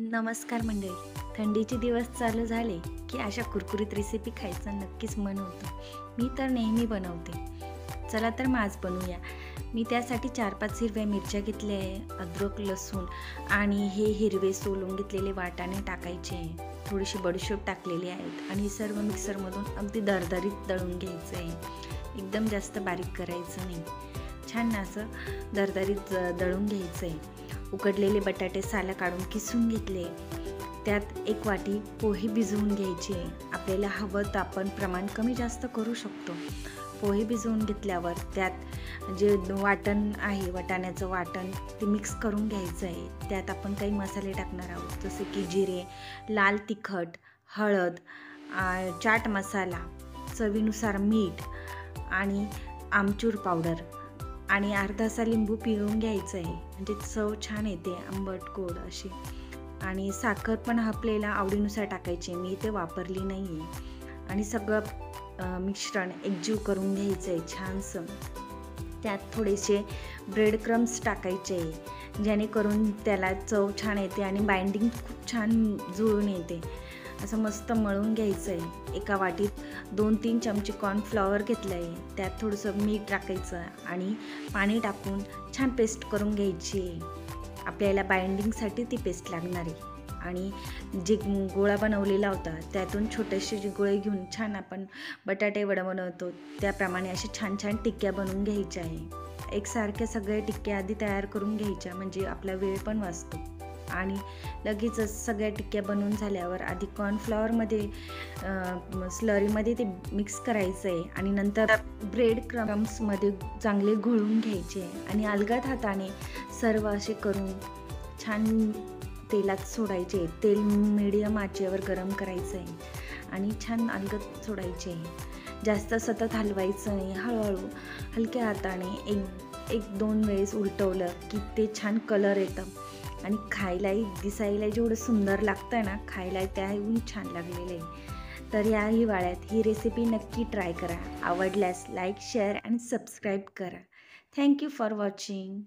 नमस्कार मंडळी. थंडीचे दिवस चालू झाले की अशा कुरकुरीत रेसिपी खायचं नक्कीच मन होतं. मी तर नेहमी बनवते. चला तर मग आज बनवूया. मी त्यासाठी 4-5 हिरव्या मिरच्या घेतल्या आहे, अद्रक, लसूण आणि हे हिरवे सोलून घेतलेले वाटाणे टाकायचे आहे. थोडीशी बडीशोप टाकलेली आहेत आणि सर्व मिक्सरमधून अगदी दरदरीत दळून घ्यायचं आहे. एकदम जास्त बारीक करायचं नाही. छान असं दरदरीत दळून घ्यायचं आहे. उकडलेले बटाटे सालं काढून किसून घेतले. त्यात 1 वाटी पोहे भिजवून घ्यायचे. आपल्याला हवं तर आपण प्रमाण कमी जास्त करू शकतो. पोहे भिजवून घेतल्यावर त्यात जे वाटण आहे, वाटाण्याचं वाटण ते मिक्स करून घ्यायचं आहे. त्यात आपण काही मसाले टाकणार आहोत, जसे की जिरे, लाल तिखट, हळद, चाट मसाला, चवीनुसार मीठ आणि आमचूर पावडर आणि अर्धासा लिंबू पिळून घ्यायचं आहे. म्हणजे चव छान येते, आंबट गोड अशी. आणि साखर पण आपल्याला आवडीनुसार टाकायची, मी इथे वापरली नाही आहे. आणि सगळं मिश्रण एकजीव करून घ्यायचं आहे छानसं. त्यात थोडेसे ब्रेड क्रम्स टाकायचे आहे, जेणेकरून त्याला चव छान येते आणि बाइंडिंग खूप छान जुळून येते. असं मस्त मळून घ्यायचं आहे. एका वाटीत 2-3 चमचे कॉर्नफ्लॉवर घेतलं आहे. त्यात थोडंसं मीठ टाकायचं आणि पाणी टाकून छान पेस्ट करून घ्यायची आहे. आपल्याला बाइंडिंगसाठी ती पेस्ट लागणार आहे. आणि जे गोळा बनवलेला होता त्यातून छोटेसे जे गोळे घेऊन छान आपण बटाटे वडा बनवतो त्याप्रमाणे असे छान छान टिक्क्या बनवून घ्यायच्या आहे. एकसारख्या सगळ्या टिक्क्या आधी तयार करून घ्यायच्या, म्हणजे आपला वेळ पण वाचतो. आणि लगेचच सगळ्या टिक्क्या बनवून झाल्यावर आधी कॉर्नफ्लॉवरमध्ये स्लरीमध्ये ते मिक्स करायचं आहे आणि नंतर ब्रेड क्रम्समध्ये चांगले घोळून घ्यायचे आणि अलगद हाताने सर्व असे करून छान तेलात सोडायचे. तेल मीडियम आचेवर गरम करायचं आहे आणि छान अलगद सोडायचे. जास्त सतत हलवायचं नाही, हळूहळू हलक्या हाताने एक 2 वेळेस उलटवलं की ते छान कलर येतं आणि खायलाही दिसायला जेवढं सुंदर लागतं ना, खायला त्याहून छान लागलेलं आहे. तर या हिवाळ्यात ही रेसिपी नक्की ट्राय करा. आवडल्यास लाईक, शेअर आणि सबस्क्राईब करा. Thank you for watching.